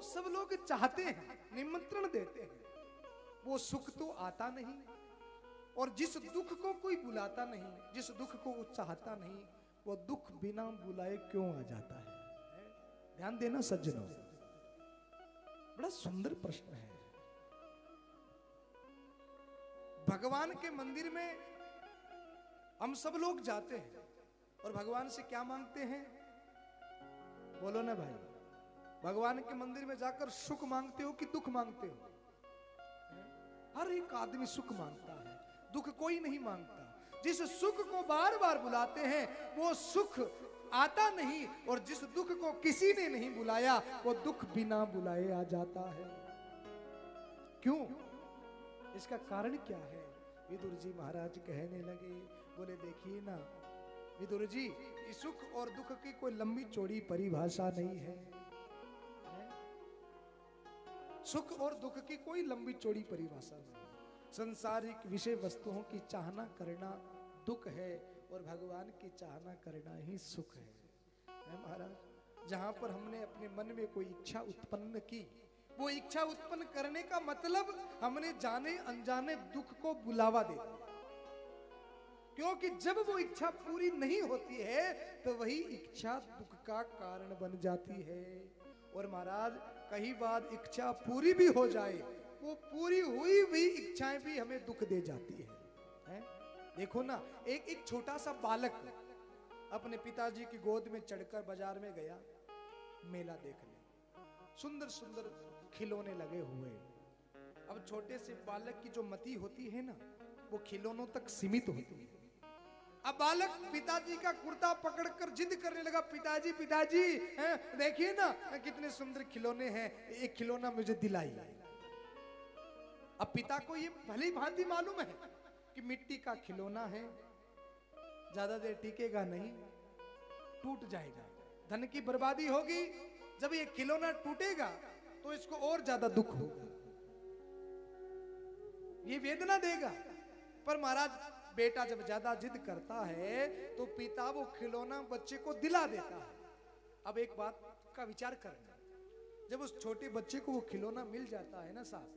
सब लोग चाहते हैं, निमंत्रण देते हैं, वो सुख तो आता नहीं। और जिस दुख को कोई बुलाता नहीं, जिस दुख को वो चाहता नहीं, वो दुख बिना बुलाए क्यों आ जाता है? ध्यान देना सज्जनों, बड़ा सुंदर प्रश्न है। भगवान के मंदिर में हम सब लोग जाते हैं और भगवान से क्या मांगते हैं? बोलो ना भाई, भगवान के मंदिर में जाकर सुख मांगते हो कि दुख मांगते हो? हर एक आदमी सुख मांगता है, दुख कोई नहीं मांगता। जिस सुख को बार बार बुलाते हैं वो सुख आता नहीं, और जिस दुख को किसी ने नहीं बुलाया वो दुख बिना बुलाए आ जाता है। क्यों? इसका कारण क्या है? विदुर जी महाराज कहने लगे, बोले देखिए ना विदुर जी, सुख और दुख की कोई लंबी चौड़ी परिभाषा नहीं है। सुख और दुख की कोई लंबी चौड़ी परिभाषा नहीं है। संसारिक विषय वस्तुओं की चाहना करना दुख है और भगवान की चाहना करना ही सुख है महाराज। जहां पर हमने अपने मन में कोई इच्छा उत्पन्न की, वो इच्छा उत्पन्न करने का मतलब हमने जाने अनजाने दुख को बुलावा दे दिया। क्योंकि जब वो इच्छा पूरी नहीं होती है तो वही इच्छा दुख का कारण बन जाती है। और महाराज कई बार इच्छा पूरी भी हो जाए, वो पूरी हुई भी इच्छाएं भी हमें दुख दे जाती है? देखो ना, एक छोटा सा बालक अपने पिताजी की गोद में चढ़कर बाजार में गया मेला देखने। सुंदर सुंदर खिलौने लगे हुए। अब छोटे से बालक की जो मति होती है ना, वो खिलौनों तक सीमित होती है। अब बालक पिताजी का कुर्ता पकड़कर जिद करने लगा, पिताजी पिताजी देखिए ना कितने सुंदर खिलौने हैं, एक खिलौना मुझे दिलाइए। अब पिता को ये भली भांति मालूम है कि मिट्टी का खिलौना है, ज्यादा देर टिकेगा नहीं, टूट जाएगा, धन की बर्बादी होगी। जब ये खिलौना टूटेगा तो इसको और ज्यादा दुख होगा, ये वेदना देगा। पर महाराज बेटा जब ज्यादा जिद करता है तो पिता वो खिलौना बच्चे को दिला देता है। अब एक बात का विचार करना, जब उस छोटे बच्चे को वो खिलौना मिल जाता है ना साहब,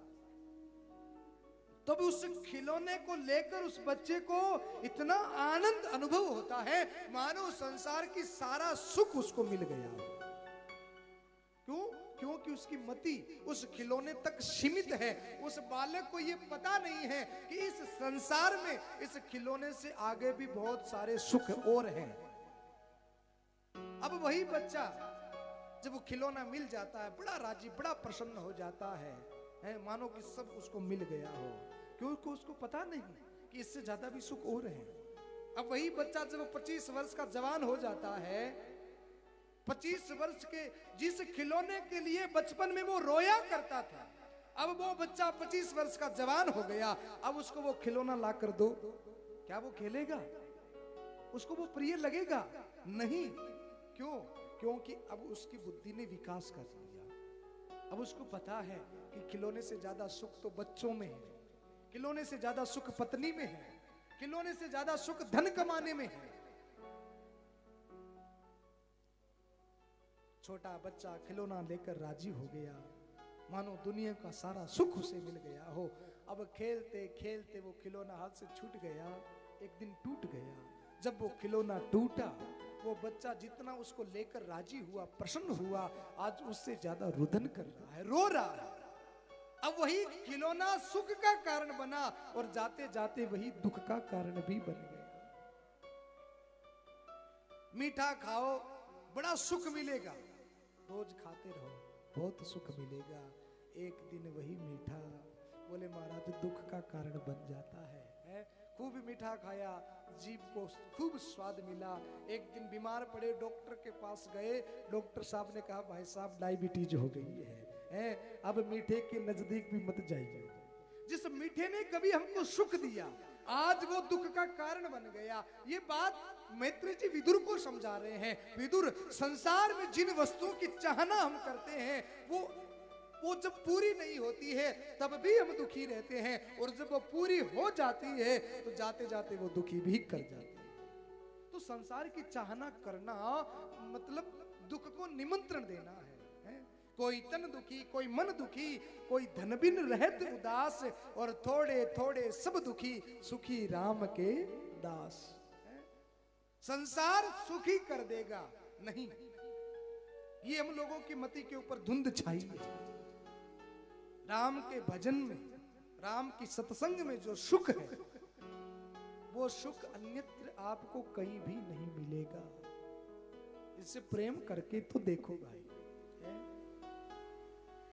तो भी उस खिलौने को लेकर उस बच्चे को इतना आनंद अनुभव होता है मानो संसार की सारा सुख उसको मिल गया। क्यों? क्योंकि उसकी मति उस खिलौने तक सीमित है। उस बालक को ये पता नहीं है कि इस संसार में इस खिलौने से आगे भी बहुत सारे सुख और हैं। अब वही बच्चा जब वो खिलौना मिल जाता है, बड़ा राजी, बड़ा प्रसन्न हो जाता है, मानो कि सब उसको मिल गया हो, क्योंकि उसको पता नहीं कि इससे ज्यादा भी सुख और है। अब वही बच्चा जब 25 वर्ष का जवान हो जाता है, 25 वर्ष के जिस खिलौने के लिए बचपन में वो रोया करता था, अब वो बच्चा 25 वर्ष का जवान हो गया। अब उसको वो खिलौना ला कर दो, क्या वो खेलेगा? उसको वो प्रिय लगेगा? नहीं। क्यों? क्योंकि अब उसकी बुद्धि ने विकास कर लिया। अब उसको पता है कि खिलौने से ज्यादा सुख तो बच्चों में है, खिलौने से ज्यादा सुख पत्नी में है, खिलौने से ज्यादा सुख धन कमाने में है। छोटा बच्चा खिलौना लेकर राजी हो गया, मानो दुनिया का सारा सुख उसे मिल गया हो। अब खेलते खेलते वो खिलौना हाथ से छूट गया, एक दिन टूट गया। जब वो खिलौना टूटा, वो बच्चा जितना उसको लेकर राजी हुआ, प्रसन्न हुआ, आज उससे ज्यादा रुदन कर रहा है, रो रहा है। अब वही खिलौना सुख का कारण बना और जाते जाते वही दुख का कारण भी बन गया। मीठा खाओ बड़ा सुख मिलेगा, रोज खाते रहो बहुत सुख मिलेगा। एक दिन वही मीठा, बोले महाराज, दुख का कारण बन जाता है। खूब मीठा खाया, जीभ को खूब स्वाद मिला। एक दिन बीमार पड़े, डॉक्टर के पास गए, डॉक्टर साहब ने कहा भाई साहब डायबिटीज हो गई है, अब मीठे के नजदीक भी मत जाइए। जिस मीठे ने कभी हमको सुख दिया, आज वो दुख का कारण बन गया। ये बात मैत्री जी विदुर को समझा रहे हैं। विदुर, संसार में जिन वस्तुओं की चाहना हम करते हैं वो जब पूरी नहीं होती है तब भी हम दुखी रहते हैं, और जब वो पूरी हो जाती है तो जाते जाते वो दुखी भी कर जाते हैं। तो संसार की चाहना करना मतलब दुख को निमंत्रण देना है। कोई तन दुखी, कोई मन दुखी, कोई धन बिन रहत उदास, और थोड़े थोड़े सब दुखी, सुखी राम के दास। संसार सुखी कर देगा नहीं, ये हम लोगों की मति के ऊपर धुंध छाई है। राम के भजन में, राम की सत्संग में जो सुख है, वो सुख अन्यत्र आपको कहीं भी नहीं मिलेगा। इससे प्रेम करके तो देखो भाई, है?